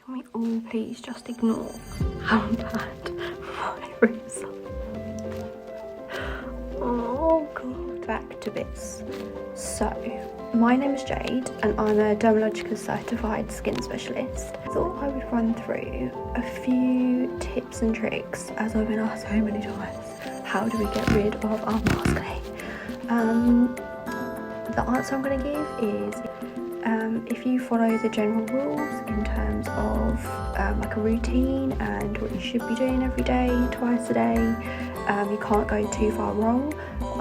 Can we all please just ignore how bad my ribs are? Oh god. Back to bits. So, my name is Jade and I'm a Dermalogica certified skin specialist. I thought I would run through a few tips and tricks, as I've been asked so many times, how do we get rid of our mask-acne? The answer I'm going to give is if you follow the general rules in terms of like a routine and what you should be doing every day, twice a day, you can't go too far wrong.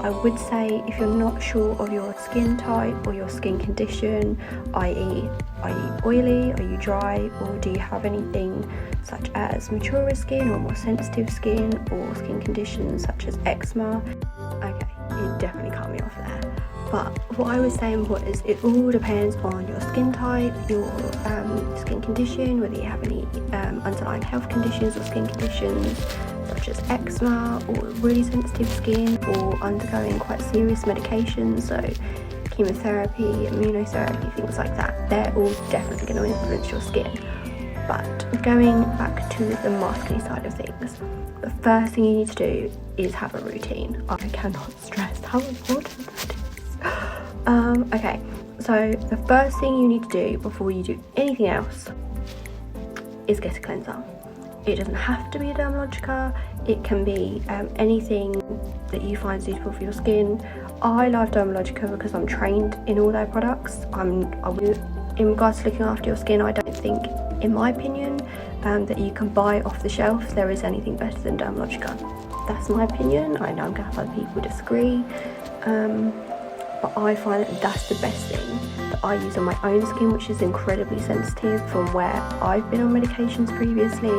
I would say if you're not sure of your skin type or your skin condition, i.e. are you oily, are you dry, or do you have anything such as maturer skin or more sensitive skin or skin conditions such as eczema, okay, you definitely cut me off there. But what I was saying was it all depends on your skin type, your skin condition, whether you have any underlying health conditions or skin conditions such as eczema or really sensitive skin or undergoing quite serious medications, so chemotherapy, immunotherapy, things like that. They're all definitely going to influence your skin. But going back to the mask-acne side of things, the first thing you need to do is have a routine. I cannot stress how important that is. Okay, so the first thing you need to do before you do anything else is get a cleanser. It doesn't have to be a Dermalogica, it can be anything that you find suitable for your skin. I love Dermalogica because I'm trained in all their products. In regards to looking after your skin, I don't think, in my opinion, that you can buy off the shelf there is anything better than Dermalogica. That's my opinion. I know I'm going to have other people disagree. But I find that that's the best thing that I use on my own skin, which is incredibly sensitive from where I've been on medications previously.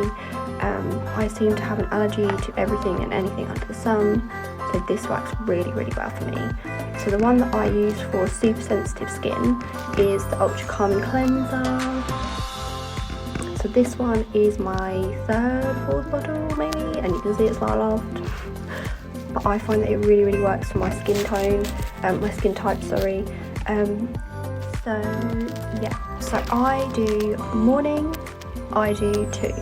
I seem to have an allergy to everything and anything under the sun, so this works really, really well for me. So the one that I use for super sensitive skin is the Ultra Calming Cleanser. So this one is my fourth bottle maybe, and you can see it's Aloft. But I find that it really, really works for my skin tone, my skin type, sorry. So yeah, so I do morning, I do 2.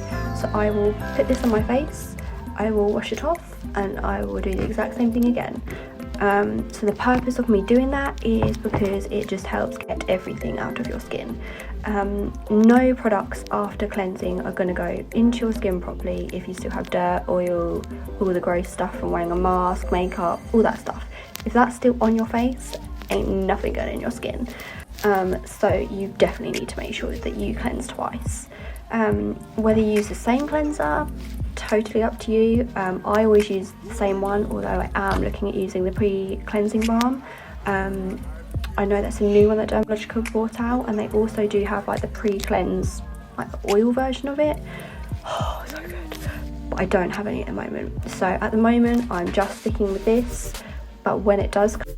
So I will put this on my face, I will wash it off, and I will do the exact same thing again. So the purpose of me doing that is because it just helps get everything out of your skin. No products after cleansing are going to go into your skin properly if you still have dirt, oil, all the gross stuff from wearing a mask, makeup, all that stuff. If that's still on your face, ain't nothing going in your skin. So you definitely need to make sure that you cleanse twice. Whether you use the same cleanser, totally up to you. I always use the same one, although I am looking at using the pre-cleansing balm. I know that's a new one that Dermalogica brought out, and they also do have like the pre-cleanse, like the oil version of it. Oh, so good. But I don't have any at the moment. So at the moment, I'm just sticking with this. But when it does come,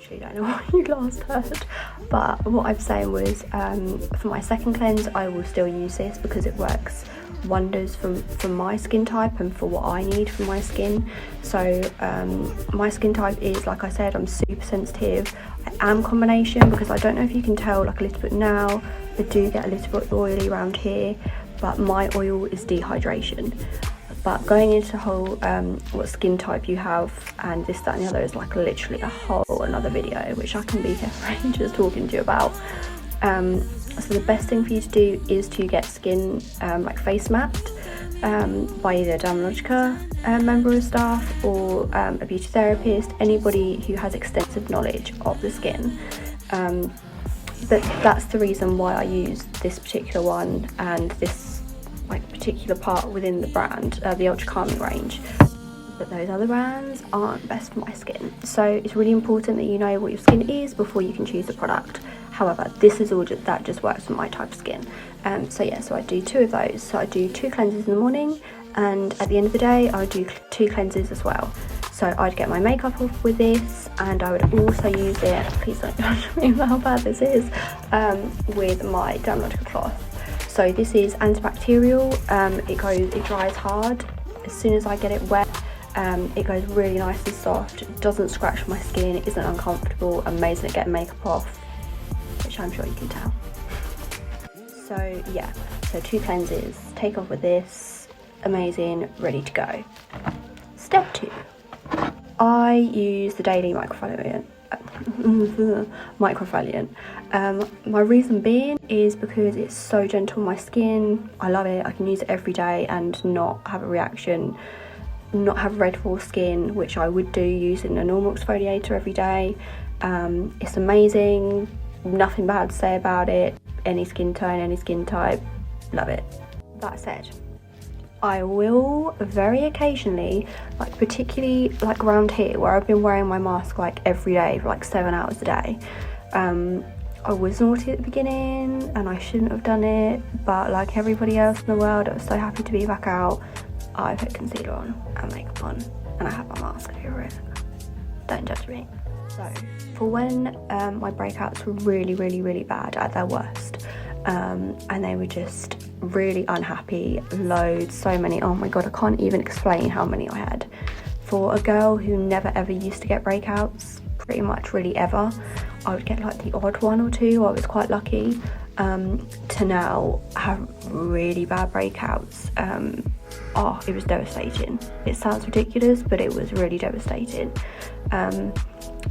I don't know what you last heard. But what I'm saying was, for my second cleanse, I will still use this because it works wonders for my skin type and for what I need for my skin. So my skin type is, like I said, I'm super sensitive. I am combination because I don't know if you can tell, like a little bit now, I do get a little bit oily around here, but my oil is dehydration. But going into the whole what skin type you have and this, that and the other is like literally a whole another video, which I can be here for ages talking to you about. So the best thing for you to do is to get skin like face mapped by either a Dermalogica member of staff or a beauty therapist, anybody who has extensive knowledge of the skin. But that's the reason why I use this particular one and this like particular part within the brand, the Ultra Calming range. But those other brands aren't best for my skin. So it's really important that you know what your skin is before you can choose the product. However, this is all that just works for my type of skin. So yeah, so I do 2 of those. So I do 2 cleanses in the morning, and at the end of the day, I would do 2 cleanses as well. So I'd get my makeup off with this, and I would also use it, please don't judge me how bad this is, with my Dermalogica cloth. So this is antibacterial. It dries hard. As soon as I get it wet, it goes really nice and soft. It doesn't scratch my skin, it isn't uncomfortable, amazing at getting makeup off, which I'm sure you can tell. So yeah, So 2 cleanses, take off with this, amazing, ready to go. Step 2, I use the daily microfoliant. My reason being is because it's so gentle on my skin. I love it. I can use it every day and not have a reaction, not have red raw skin, which I would do using a normal exfoliator every day. It's amazing, nothing bad to say about it. Any skin tone, any skin type, love it. That said, I will very occasionally, like particularly like around here where I've been wearing my mask like every day for like 7 hours a day. I was naughty at the beginning and I shouldn't have done it, but like everybody else in the world, I was so happy to be back out. I put concealer on and makeup on and I have my mask over it. Don't judge me. So for when my breakouts were really bad at their worst, and they were just really unhappy, loads, so many, oh my god, I can't even explain how many I had. For a girl who never ever used to get breakouts, pretty much really ever, I would get like the odd 1 or 2, I was quite lucky, to now have really bad breakouts. It was devastating. It sounds ridiculous, but it was really devastating.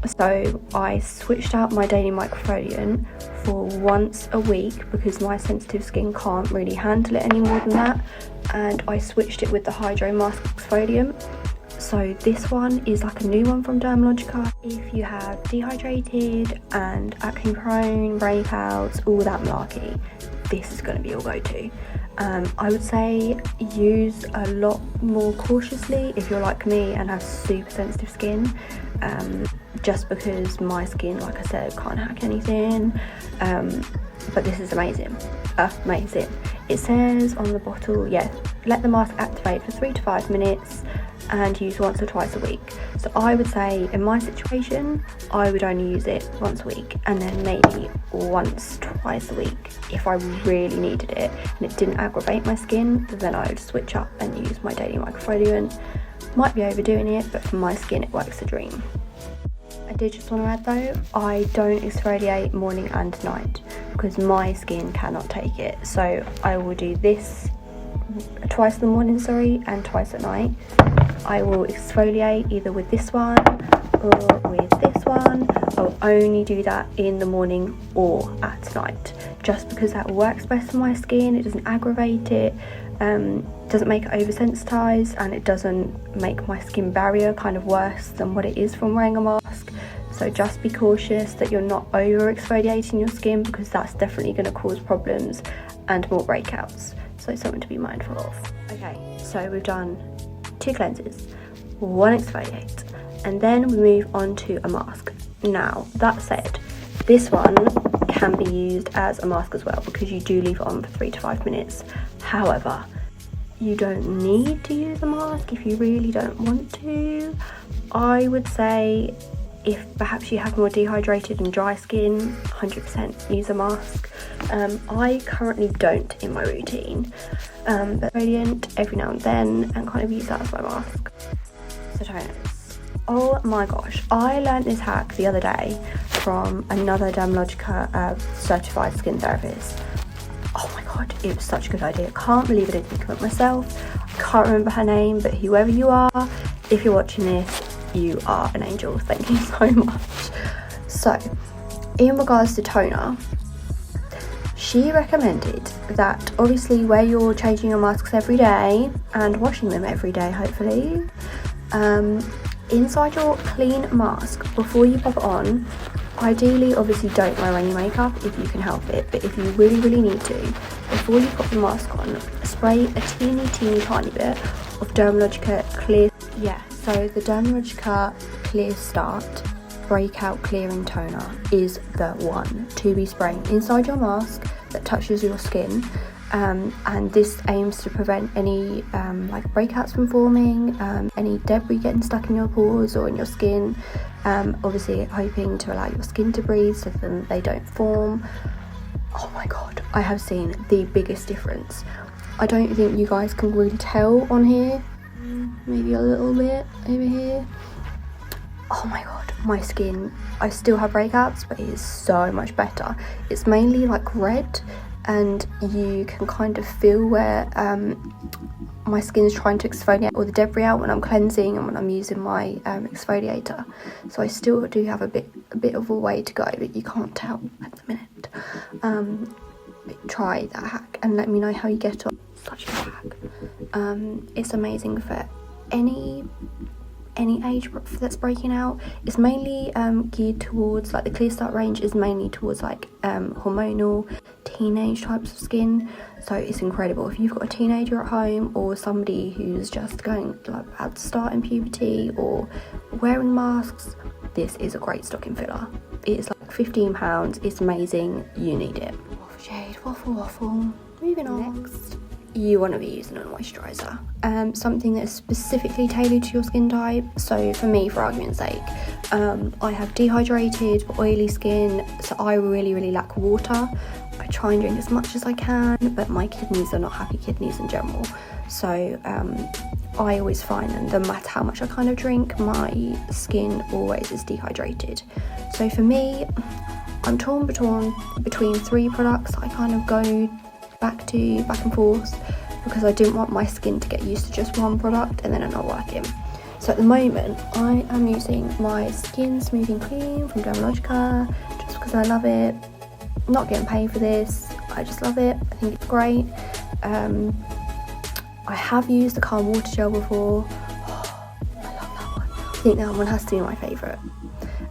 So I switched out my daily microfoliant for once a week because my sensitive skin can't really handle it any more than that, and I switched it with the Hydro Mask Exfoliant. So this one is like a new one from Dermalogica. If you have dehydrated and acne prone, breakouts, all that malarkey, this is going to be your go-to. I would say use a lot more cautiously if you're like me and have super sensitive skin, just because my skin, like I said, can't hack anything, but this is amazing. It says on the bottle, let the mask activate for 3 to 5 minutes and use once or twice a week. So I would say in my situation, I would only use it once a week and then maybe once, twice a week if I really needed it and it didn't aggravate my skin, then I would switch up and use my daily microfoliant. Might be overdoing it, but for my skin it works a dream. I did just want to add though, I don't exfoliate morning and night because my skin cannot take it. So I will do this twice in the morning, and twice at night. I will exfoliate either with this one or with this one. I'll only do that in the morning or at night, just because that works best for my skin. It doesn't aggravate it, doesn't make it oversensitized, and it doesn't make my skin barrier kind of worse than what it is from wearing a mask. So just be cautious that you're not over exfoliating your skin, because that's definitely going to cause problems and more breakouts. So something to be mindful of. Okay, so we've done 2 cleanses, 1 exfoliate, and then we move on to a mask. Now, that said, this one can be used as a mask as well because you do leave it on for 3 to 5 minutes. However, you don't need to use a mask if you really don't want to. I would say if perhaps you have more dehydrated and dry skin, 100% use a mask. I currently don't in my routine, but radiant every now and then and kind of use that as my mask. So toners. Oh my gosh, I learned this hack the other day from another Dermalogica certified skin therapist. Oh my god, it was such a good idea. Can't believe I didn't think of it myself. I can't remember her name, but whoever you are, if you're watching this, you are an angel. Thank you so much. So, in regards to toner, she recommended that obviously where you're changing your masks every day and washing them every day, hopefully, inside your clean mask, before you pop it on, ideally obviously don't wear any makeup if you can help it, but if you really need to, before you put the mask on, spray a teeny tiny bit of Dermalogica Clear. So the Dermalogica Clear Start Breakout Clearing Toner is the one to be spraying inside your mask that touches your skin, and this aims to prevent any like breakouts from forming, any debris getting stuck in your pores or in your skin, obviously hoping to allow your skin to breathe so that they don't form. Oh my god, I have seen the biggest difference. I don't think you guys can really tell on here, maybe a little bit over here. Oh my god, my skin, I still have breakouts, but it is so much better. It's mainly like red, and you can kind of feel where my skin is trying to exfoliate all the debris out when I'm cleansing and when I'm using my exfoliator. So I still do have a bit of a way to go, but you can't tell at the minute. Try that hack and let me know how you get on. Such a hack. It's amazing for any age that's breaking out. It's mainly geared towards, like, the Clear Start range is mainly towards like hormonal teenage types of skin, so it's incredible if you've got a teenager at home or somebody who's just going, like, at the start in puberty or wearing masks. This is a great stocking filler. It is like £15. It's amazing. You need it. Waffle shade, waffle. Moving on. Next, you want to be using a moisturiser, something that's specifically tailored to your skin type. So for me, for argument's sake, I have dehydrated but oily skin, so I really lack water. I try and drink as much as I can, but my kidneys are not happy kidneys in general, so I always find that no matter how much I kind of drink, my skin always is dehydrated. So for me, I'm torn between 3 products. I kind of go back and forth because I didn't want my skin to get used to just one product and then it not working. So at the moment I am using my Skin Smoothing Cream from Dermalogica just because I love it. I'm not getting paid for this, I just love it. I think it's great. I have used the Calm Water Gel before. I love that one. I think that one has to be my favourite.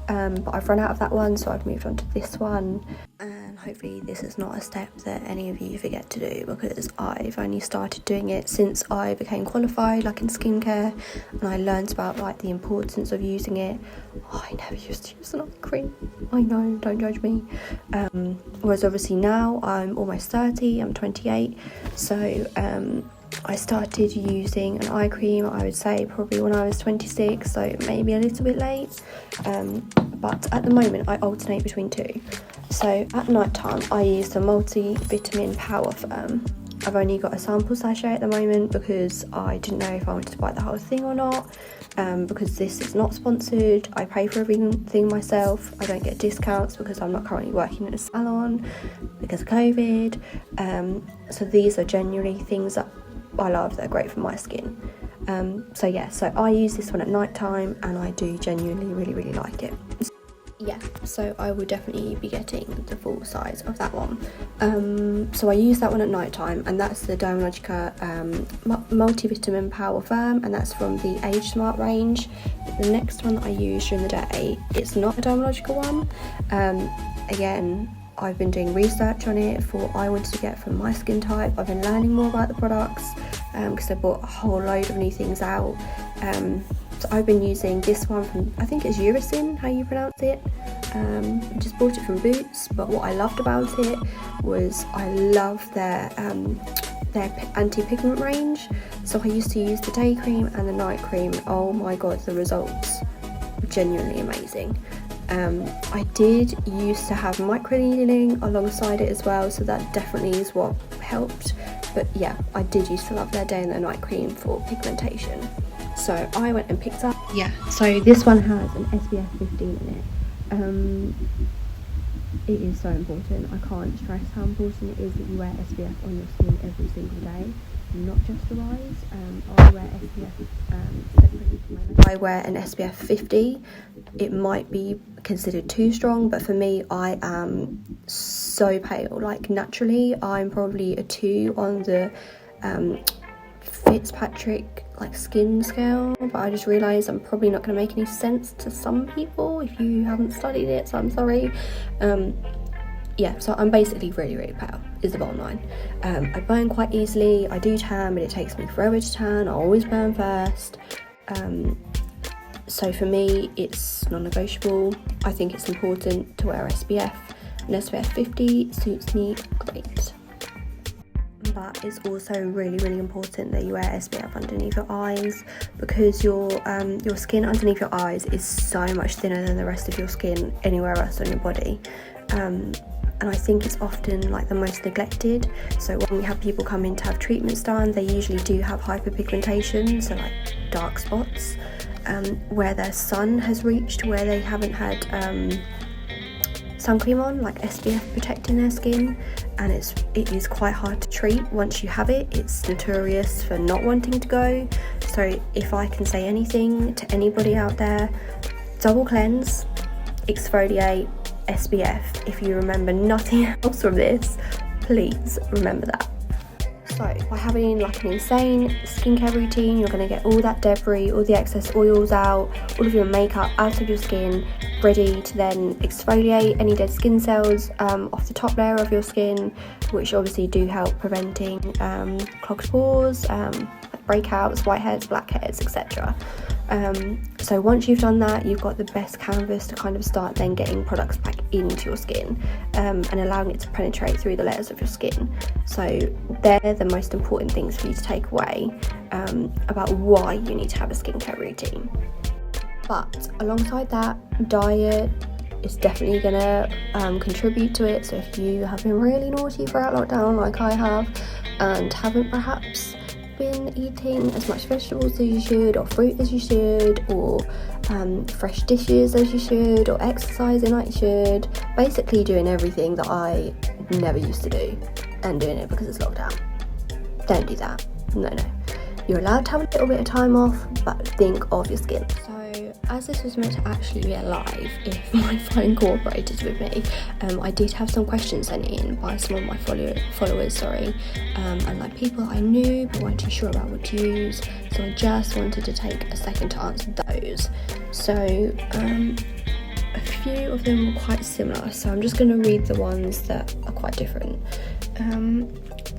But I've run out of that one, so I've moved on to this one. And hopefully this is not a step that any of you forget to do, because I've only started doing it since I became qualified, like in skincare, and I learned about, like, the importance of using it. I never used to use an eye cream. I know, don't judge me. Whereas obviously now I'm almost 30, I'm 28, so I started using an eye cream, I would say probably when I was 26, so maybe a little bit late, but at the moment I alternate between 2. So at night time I use the multivitamin Power Firm. I've only got a sample sachet at the moment because I didn't know if I wanted to buy the whole thing or not, because this is not sponsored. I pay for everything myself. I don't get discounts because I'm not currently working in a salon because of COVID. So these are genuinely things that I love, that are great for my skin. So I use this one at night time and I do genuinely really like it. Yeah, so I will definitely be getting the full size of that one. So I use that one at night time, and that's the Dermalogica multivitamin Power Firm, and that's from the Age Smart range. The next one that I use during the day, it's not a Dermalogica one. Again, I've been doing research on it for what I wanted to get from my skin type. I've been learning more about the products because I bought a whole load of new things out. So I've been using this one from, I think it's Uracin, how you pronounce it. I just bought it from Boots, but what I loved about it was I love their anti-pigment range. So I used to use the day cream and the night cream. Oh my god, the results were genuinely amazing. I did used to have microneedling alongside it as well, so that definitely is what helped. But yeah, I did used to love their day and their night cream for pigmentation. So I went and picked up, so this one has an SPF 15 in it. It is so important. I can't stress how important it is that you wear SPF on your skin every single day, not just the eyes. I wear SPF separately to my makeup. I wear an SPF 50. It might be considered too strong, but for me, I am so pale. Like, naturally I'm probably a 2 on the Fitzpatrick like skin scale, but I just realised I'm probably not going to make any sense to some people if you haven't studied it, so I'm sorry. So I'm basically really pale is the bottom line. I burn quite easily, I do tan, but it takes me forever to tan. I always burn first. So for me it's non-negotiable. I think it's important to wear SPF, and SPF 50 suits me great. But it's also really important that you wear SPF underneath your eyes, because your skin underneath your eyes is so much thinner than the rest of your skin anywhere else on your body. And I think it's often like the most neglected. So when we have people come in to have treatments done, they usually do have hyperpigmentation, so like dark spots, where their sun has reached where they haven't had sun cream on, like SPF protecting their skin, and it is quite hard to treat once you have it. It's notorious for not wanting to go. So if I can say anything to anybody out there, double cleanse, exfoliate, SPF. If you remember nothing else from this, please remember that. So by having like an insane skincare routine, you're going to get all that debris, all the excess oils out, all of your makeup out of your skin, ready to then exfoliate any dead skin cells off the top layer of your skin, which obviously do help preventing clogged pores, like breakouts, whiteheads, blackheads, etc. So once you've done that, you've got the best canvas to kind of start then getting products back into your skin and allowing it to penetrate through the layers of your skin. So they're the most important things for you to take away about why you need to have a skincare routine. But alongside that, diet is definitely going to contribute to it. So if you have been really naughty throughout lockdown like I have, and haven't perhaps been eating as much vegetables as you should, or fruit as you should, or fresh dishes as you should, or exercising like you should, basically doing everything that I never used to do and doing it because it's lockdown, don't do that. No, you're allowed to have a little bit of time off, but think of your skin. So as this was meant to actually be a live, if my phone cooperated with me, I did have some questions sent in by some of my followers, and like people I knew but weren't too sure about what to use, so I just wanted to take a second to answer those. So a few of them were quite similar, so I'm just going to read the ones that are quite different.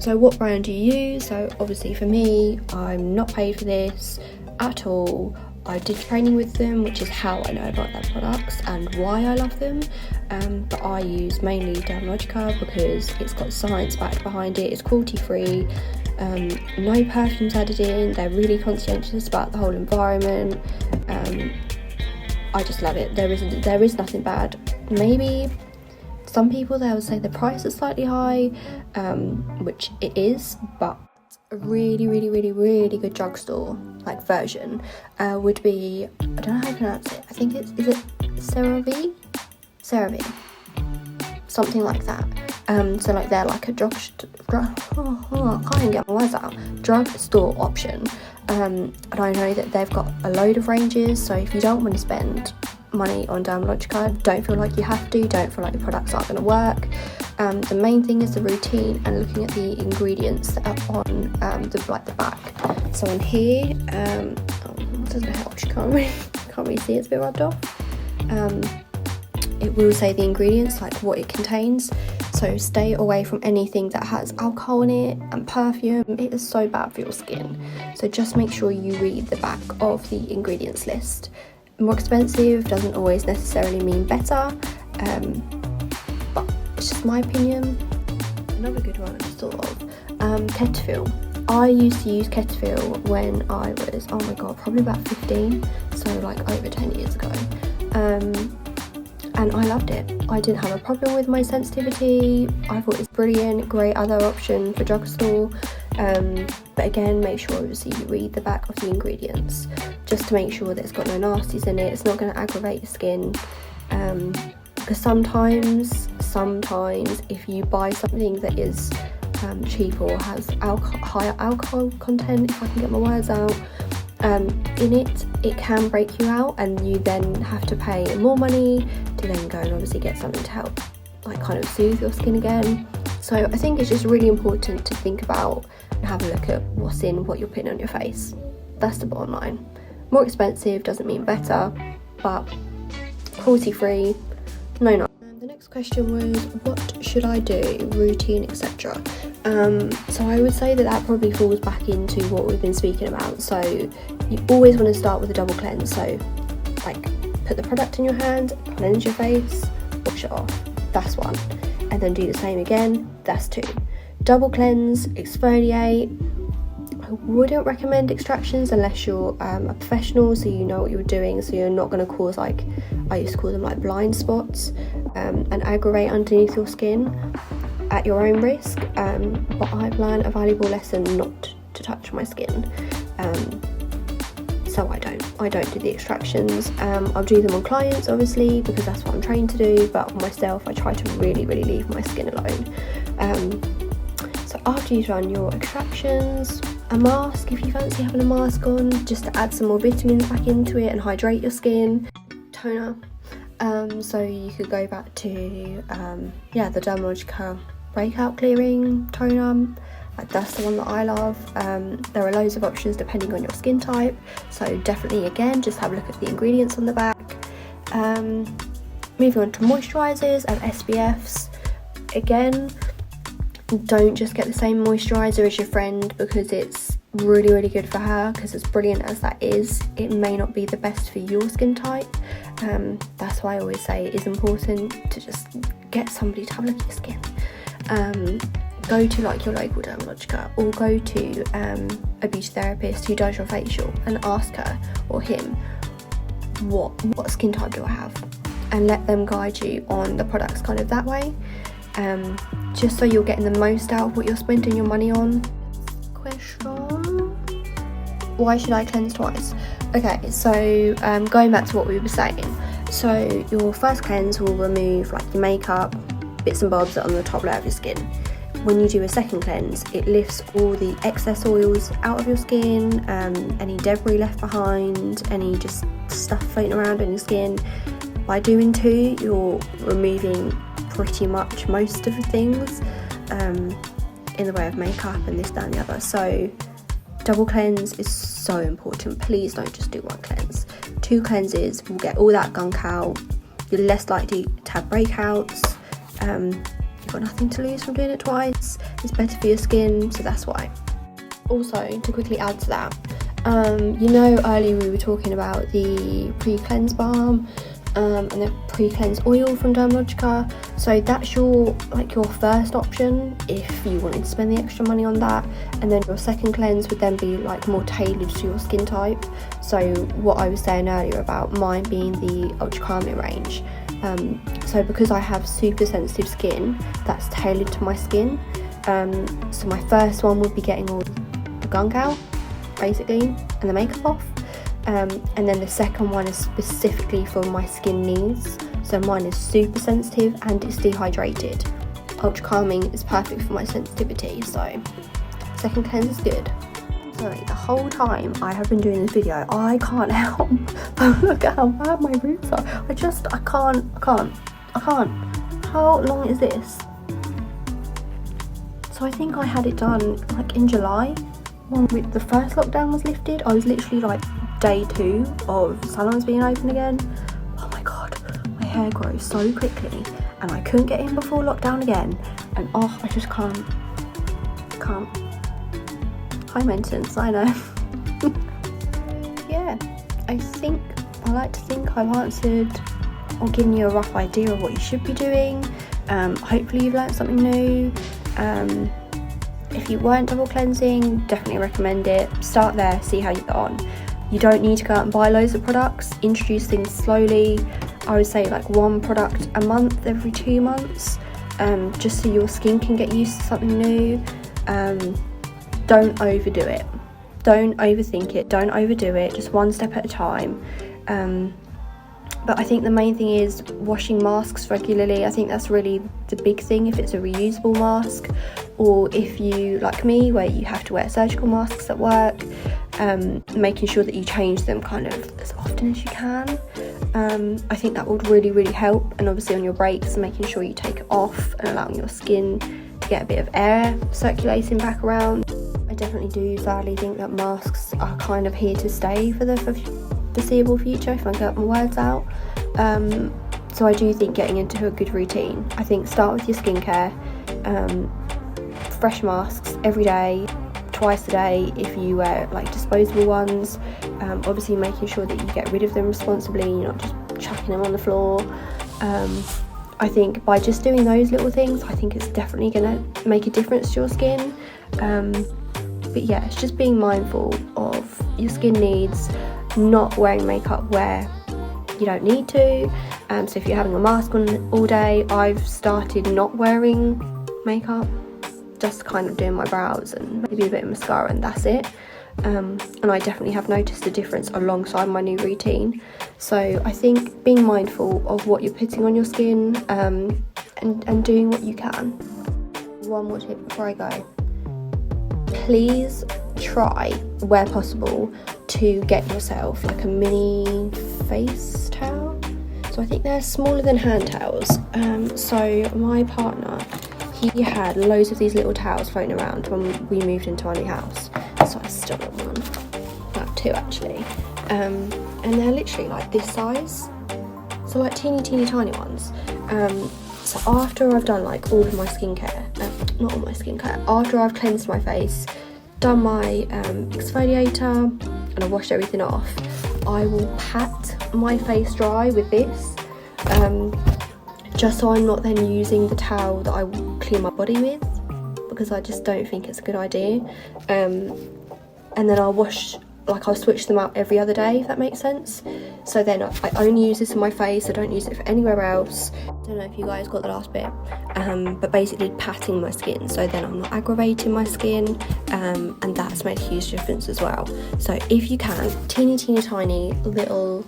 So what brand do you use? So obviously for me, I'm not paid for this at all. I did training with them, which is how I know about their products and why I love them, but I use mainly Dermalogica because it's got science backed behind it, it's cruelty free, no perfumes added in, they're really conscientious about the whole environment. I just love it. There is nothing bad. Maybe some people, they would say the price is slightly high, which it is, but a really good drugstore like version would be, I don't know how to pronounce it, I think is it CeraVe, something like that. So like they're like a I can't even get my words out, drugstore option, and I know that they've got a load of ranges. So if you don't want to spend money on Dermalogica, don't feel like you have to, don't feel like the products aren't going to work. The main thing is the routine and looking at the ingredients that are on the back. So on here, it doesn't help, you can't really see, it's a bit rubbed off. It will say the ingredients, like what it contains. So stay away from anything that has alcohol in it and perfume. It is so bad for your skin. So just make sure you read the back of the ingredients list. More expensive doesn't always necessarily mean better, but it's just my opinion. Another good one I just thought of, Cetaphil. I used to use Cetaphil when I was, oh my god, probably about 15, so like over 10 years ago. And I loved it. I didn't have a problem with my sensitivity. I thought it was brilliant, great other option for drugstore. But again, make sure obviously you read the back of the ingredients just to make sure that it's got no nasties in it. It's not going to aggravate your skin. Because sometimes if you buy something that is cheap or has higher alcohol content, if I can get my words out, in it can break you out, and you then have to pay more money to then go and obviously get something to help like kind of soothe your skin again. So I think it's just really important to think about and have a look at what's in what you're putting on your face. That's the bottom line. More expensive doesn't mean better, but cruelty free, no. The next question was, what should I do, routine, etc. So I would say that probably falls back into what we've been speaking about. So you always want to start with a double cleanse. So like put the product in your hand, cleanse your face, wash it off. That's one. And then do the same again. That's two. Double cleanse, exfoliate. I wouldn't recommend extractions unless you're a professional, so you know what you're doing, so you're not going to cause, like I used to call them, like blind spots and aggravate underneath your skin at your own risk. But I've learned a valuable lesson not to touch my skin. So so I don't do the extractions. I'll do them on clients obviously because that's what I'm trained to do, but on myself I try to really leave my skin alone. So after you've done your extractions, a mask, if you fancy having a mask on, just to add some more vitamins back into it and hydrate your skin. Toner, so you could go back to the Dermalogica Breakout Clearing Toner. That's the one that I love. There are loads of options depending on your skin type, so definitely again just have a look at the ingredients on the back. Moving on to moisturisers and SPFs. Again, don't just get the same moisturiser as your friend because it's really good for her, because as brilliant as that is, it may not be the best for your skin type. That's why I always say it is important to just get somebody to have a look at your skin. Go to like your local Dermalogica or go to a beauty therapist who does your facial and ask her or him what skin type do I have, and let them guide you on the products kind of that way, just so you're getting the most out of what you're spending your money on. Question: why should I cleanse twice? Okay, so going back to what we were saying, so your first cleanse will remove like your makeup, bits and bobs that are on the top layer of your skin. When you do a second cleanse, it lifts all the excess oils out of your skin, any debris left behind, any just stuff floating around on your skin. By doing two, you're removing pretty much most of the things in the way of makeup and this, that and the other. So double cleanse is so important. Please don't just do one cleanse. 2 cleanses will get all that gunk out. You're less likely to have breakouts. You've got nothing to lose from doing it twice. It's better for your skin, so that's why. Also, to quickly add to that, earlier we were talking about the pre-cleanse balm and the pre-cleanse oil from Dermalogica. So that's your first option if you wanted to spend the extra money on that, and then your second cleanse would then be like more tailored to your skin type. So what I was saying earlier about mine being the ultra calming range. So because I have super sensitive skin, that's tailored to my skin. So my first one would be getting all the gunk out, basically, and the makeup off. And then the second one is specifically for my skin needs. So mine is super sensitive and it's dehydrated. Ultra calming is perfect for my sensitivity, so second cleanse is good. Sorry, the whole time I have been doing this video, I can't help but look at how bad my roots are. I can't. How long is this? So I think I had it done like in July, when the first lockdown was lifted. I was literally like day 2 of salons being open again. Oh my god, my hair grows so quickly and I couldn't get in before lockdown again, and I just can't. High maintenance, I know. Yeah, I like to think I've answered or given you a rough idea of what you should be doing. Hopefully you've learned something new. If you weren't double cleansing, definitely recommend it. Start there, see how you get on. You don't need to go out and buy loads of products. Introduce things slowly. I would say like 1 product a month, every 2 months, just so your skin can get used to something new. Don't overdo it. Don't overthink it. Don't overdo it. Just one step at a time. But I think the main thing is washing masks regularly. I think that's really the big thing if it's a reusable mask, or if you, like me, where you have to wear surgical masks at work, making sure that you change them kind of as often as you can. I think that would really help. And obviously on your breaks, making sure you take it off and allowing your skin to get a bit of air circulating back around. I definitely do sadly think that masks are kind of here to stay for the foreseeable future, if I get my words out. So I do think getting into a good routine. I think start with your skincare, fresh masks every day, twice a day if you wear like disposable ones. Obviously making sure that you get rid of them responsibly, you're not just chucking them on the floor. I think by just doing those little things, I think it's definitely going to make a difference to your skin. But yeah, it's just being mindful of your skin needs, not wearing makeup where you don't need to. So if you're having a mask on all day, I've started not wearing makeup, just kind of doing my brows and maybe a bit of mascara, and that's it. and I definitely have noticed a difference alongside my new routine. So I think being mindful of what you're putting on your skin, and doing what you can. One more tip before I go. Please try, where possible, to get yourself like a mini face towel. So I think they're smaller than hand towels. So my partner, he had loads of these little towels floating around when we moved into our new house. So I still got one, like 2 actually. And they're literally like this size. So like teeny tiny ones. So after I've done like all of my skincare, not all my skincare, after I've cleansed my face, done my exfoliator, and I've washed everything off, I will pat my face dry with this, just so I'm not then using the towel that I clean my body with, because I just don't think it's a good idea. And then I'll switch them out every other day, if that makes sense. So then I only use this on my face, I don't use it for anywhere else. I don't know if you guys got the last bit, but basically patting my skin, so then I'm not aggravating my skin, and that's made a huge difference as well. So if you can, teeny tiny little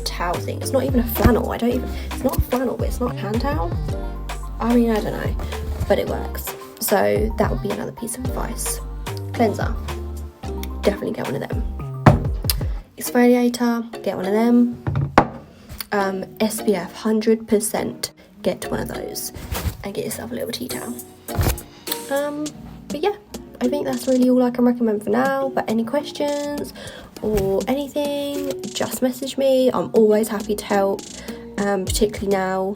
towel thing. It's not even a flannel, it's not a flannel, but it's not a hand towel. I mean, I don't know, but it works. So that would be another piece of advice. Cleanser, definitely get one of them. Exfoliator, get one of them. SPF 100%, get one of those, and get yourself a little tea towel. But yeah, I think that's really all I can recommend for now. But any questions or anything, just message me. I'm always happy to help, particularly now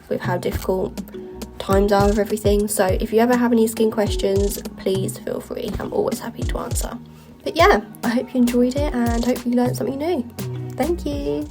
with how difficult times are with everything. So if you ever have any skin questions, please feel free. I'm always happy to answer. But yeah, I hope you enjoyed it and hope you learned something new. Thank you.